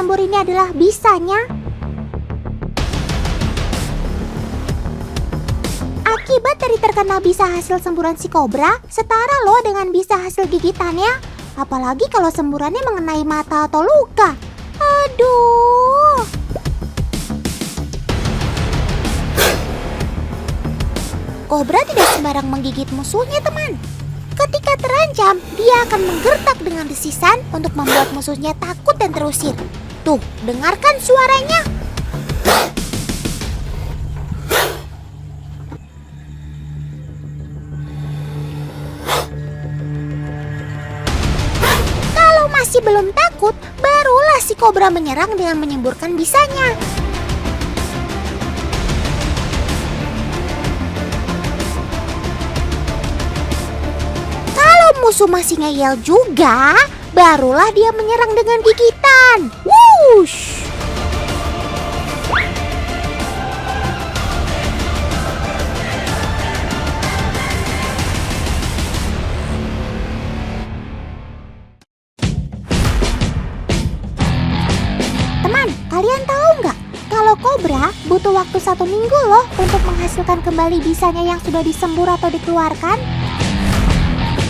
bersembur ini adalah bisanya. Akibat dari terkena bisa hasil semburan si kobra setara loh dengan bisa hasil gigitannya. Apalagi kalau semburannya mengenai mata atau luka. Aduh. Kobra tidak sembarang menggigit musuhnya, teman. Ketika terancam, dia akan menggertak dengan desisan untuk membuat musuhnya takut dan terusir. Tuh, dengarkan suaranya. Kalau masih belum takut, barulah si kobra menyerang dengan menyemburkan bisanya. Musuh masih ngeyel juga, barulah dia menyerang dengan gigitan. Wush! Teman, kalian tahu nggak? Kalau kobra butuh waktu 1 minggu loh untuk menghasilkan kembali bisanya yang sudah disembur atau dikeluarkan.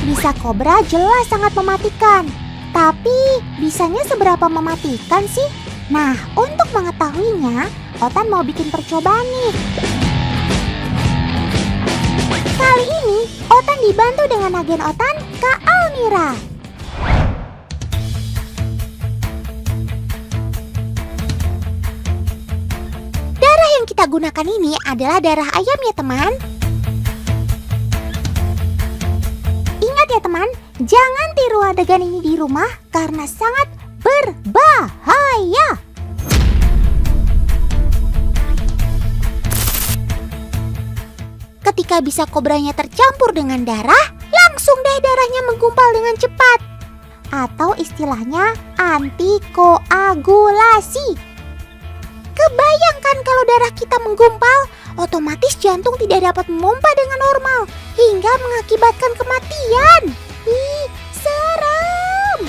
Bisa kobra jelas sangat mematikan. Tapi bisanya seberapa mematikan sih? Nah, untuk mengetahuinya, Otan mau bikin percobaan nih. Kali ini, Otan dibantu dengan agen Otan, Kak Almira. Darah yang kita gunakan ini adalah darah ayam ya teman. Ya teman, jangan tiru adegan ini di rumah karena sangat berbahaya. Ketika bisa kobranya tercampur dengan darah, langsung deh darahnya menggumpal dengan cepat. Atau istilahnya antikoagulasi. Kebayangkan kalau darah kita menggumpal, otomatis jantung tidak dapat memompa dengan normal hingga mengakibatkan kematian. Ih, serem!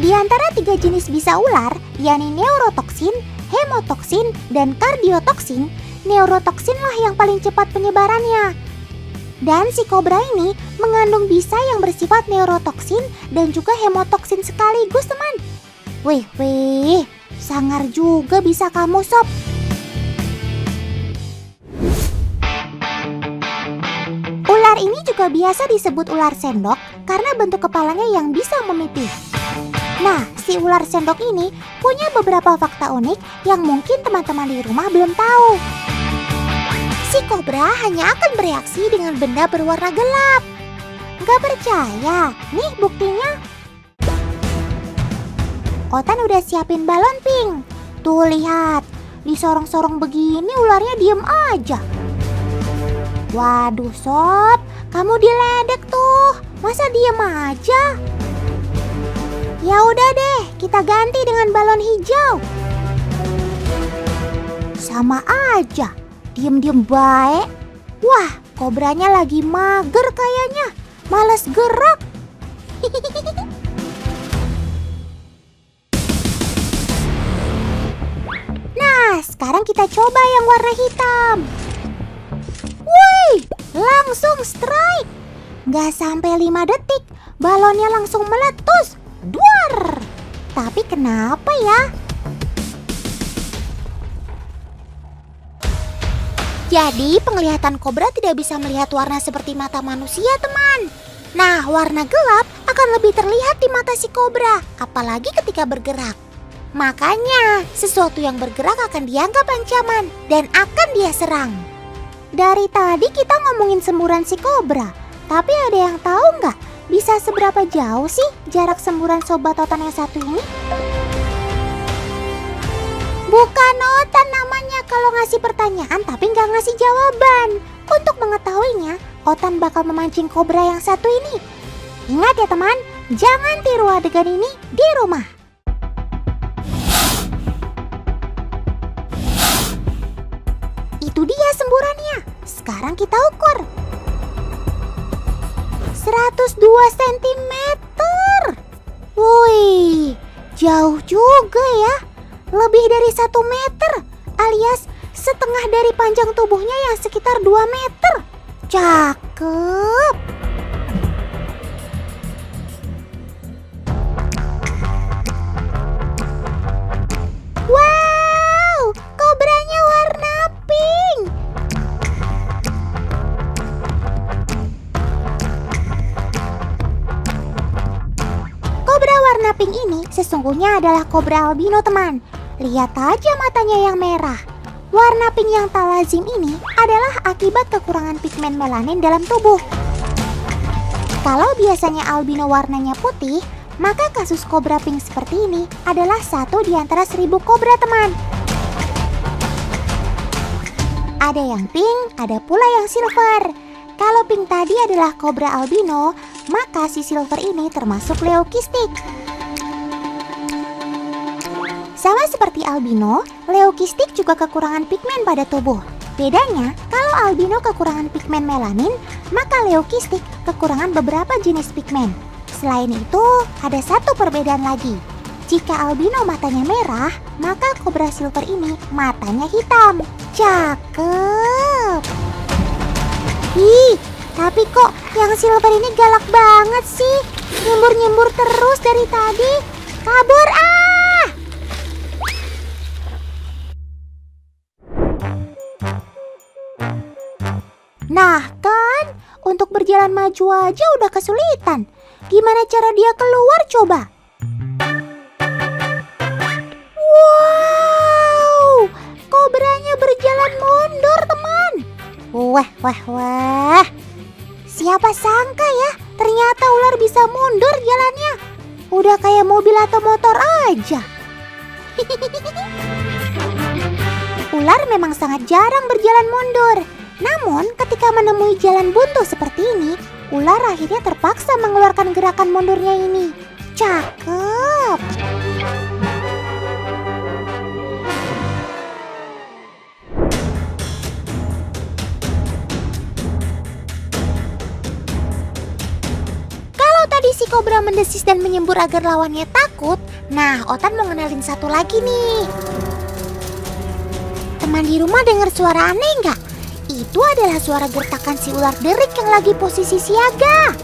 Di antara 3 jenis bisa ular, yakni neurotoksin, hemotoksin, dan kardiotoksin, neurotoksinlah yang paling cepat penyebarannya. Dan si kobra ini mengandung bisa yang bersifat neurotoksin dan juga hemotoksin sekaligus, teman. Wih, sangar juga bisa kamu, Sob. Ular ini juga biasa disebut ular sendok karena bentuk kepalanya yang bisa memipih. Nah, si ular sendok ini punya beberapa fakta unik yang mungkin teman-teman di rumah belum tahu. Si kobra hanya akan bereaksi dengan benda berwarna gelap. Gak percaya? Nih buktinya. Otan udah siapin balon pink. Tuh lihat, di sorong-sorong begini ularnya diem aja. Waduh Sob, kamu diledek tuh. Masa diem aja? Ya udah deh, kita ganti dengan balon hijau. Sama aja. Diem-diem baik. Wah, kobranya lagi mager kayaknya. Males gerak. Nah, sekarang kita coba yang warna hitam. Wih, langsung strike. Gak sampai 5 detik, balonnya langsung meletus. Duar. Tapi kenapa ya? Jadi penglihatan kobra tidak bisa melihat warna seperti mata manusia, teman. Nah, warna gelap akan lebih terlihat di mata si kobra, apalagi ketika bergerak. Makanya, sesuatu yang bergerak akan dianggap ancaman dan akan dia serang. Dari tadi kita ngomongin semburan si kobra, tapi ada yang tahu nggak bisa seberapa jauh sih jarak semburan sobat Otan yang satu ini? Bukan Otan namanya kalau ngasih pertanyaan tapi nggak ngasih jawaban. Untuk mengetahuinya, Otan bakal memancing kobra yang satu ini. Ingat ya teman, jangan tiru adegan ini di rumah. Itu dia semburannya. Sekarang kita ukur. 102 cm. Woi, jauh juga ya. Lebih dari 1 meter, alias setengah dari panjang tubuhnya yang sekitar 2 meter. Cakep. Wow, kobranya warna pink. Kobra warna pink ini sesungguhnya adalah kobra albino, teman. Lihat aja matanya yang merah. Warna pink yang tak lazim ini adalah akibat kekurangan pigmen melanin dalam tubuh. Kalau biasanya albino warnanya putih, maka kasus kobra pink seperti ini adalah satu di antara 1000 kobra, teman. Ada yang pink, ada pula yang silver. Kalau pink tadi adalah kobra albino, maka si silver ini termasuk leukistik. Sama seperti albino, leukistik juga kekurangan pigmen pada tubuh. Bedanya, kalau albino kekurangan pigmen melanin, maka leukistik kekurangan beberapa jenis pigmen. Selain itu, ada satu perbedaan lagi. Jika albino matanya merah, maka kobra silver ini matanya hitam. Cakep. Ih, tapi kok yang silver ini galak banget sih? Nyembur-nyembur terus dari tadi. Kabur ah! Nah kan, untuk berjalan maju aja udah kesulitan. Gimana cara dia keluar coba? Wow, kobranya berjalan mundur, teman. Wah. Siapa sangka ya, ternyata ular bisa mundur jalannya. Udah kayak mobil atau motor aja. Ular memang sangat jarang berjalan mundur. Namun, ketika menemui jalan buntu seperti ini, ular akhirnya terpaksa mengeluarkan gerakan mundurnya ini. Cakep. Kalau tadi si kobra mendesis dan menyembur agar lawannya takut, nah Otan mau ngenalin satu lagi nih. Teman di rumah dengar suara aneh nggak? Itu adalah suara gertakan si ular derik yang lagi posisi siaga.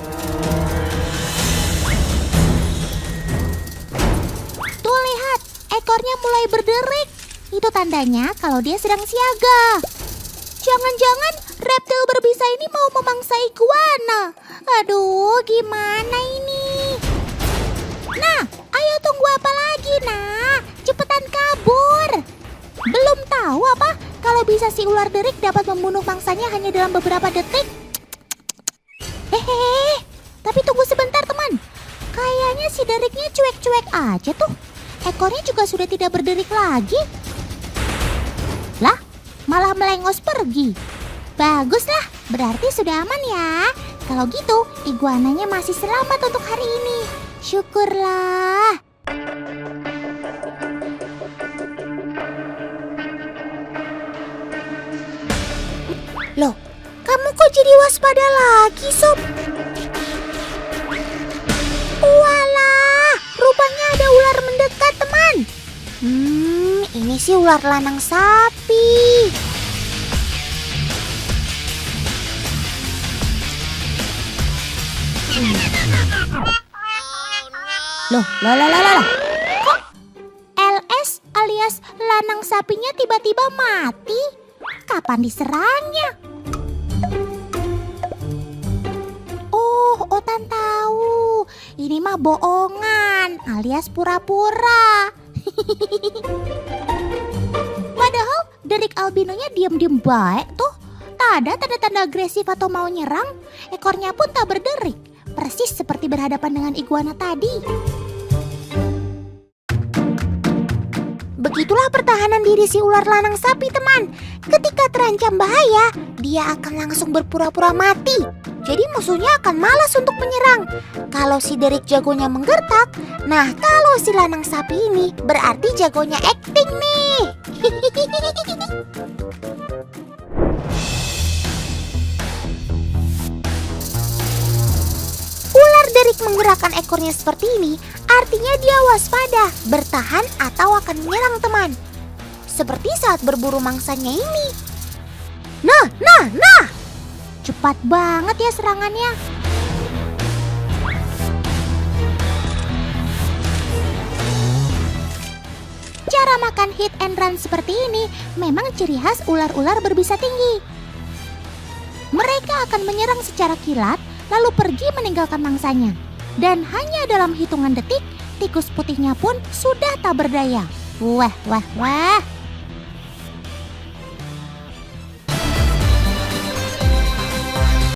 Tuh lihat, ekornya mulai berderik. Itu tandanya kalau dia sedang siaga. Jangan-jangan reptil berbisa ini mau memangsa iguana. Aduh, gimana ini? Nah, ayo tunggu apa lagi, nah? Cepetan kabur. Belum tahu apa? Kalau bisa si ular derik dapat membunuh mangsanya hanya dalam beberapa detik. Hehehe, tapi tunggu sebentar teman. Kayaknya si deriknya cuek-cuek aja tuh. Ekornya juga sudah tidak berderik lagi. Lah, malah melengos pergi. Baguslah, berarti sudah aman ya. Kalau gitu, iguananya masih selamat untuk hari ini. Syukurlah. Loh, kamu kok jadi waspada lagi, Sob? Walah, rupanya ada ular mendekat, teman. Ini sih ular lanang sapi. Loh, lah. Kok LS alias lanang sapinya tiba-tiba mati? Kapan diserangnya? Oh, Otan tahu. Ini mah bohongan alias pura-pura. Padahal derik albinonya diam-diam baik tuh. Tak ada tanda-tanda agresif atau mau nyerang. Ekornya pun tak berderik. Persis seperti berhadapan dengan iguana tadi. Begitulah pertahanan diri si ular lanang sapi, teman. Ketika terancam bahaya, dia akan langsung berpura-pura mati. Jadi musuhnya akan malas untuk menyerang. Kalau si derik jagonya menggertak, nah kalau si lanang sapi ini berarti jagonya acting nih. Erik menggerakkan ekornya seperti ini, artinya dia waspada, bertahan atau akan menyerang teman. Seperti saat berburu mangsanya ini. Nah! Cepat banget ya serangannya. Cara makan hit and run seperti ini memang ciri khas ular-ular berbisa tinggi. Mereka akan menyerang secara kilat, lalu pergi meninggalkan mangsanya. Dan hanya dalam hitungan detik, tikus putihnya pun sudah tak berdaya. Wah.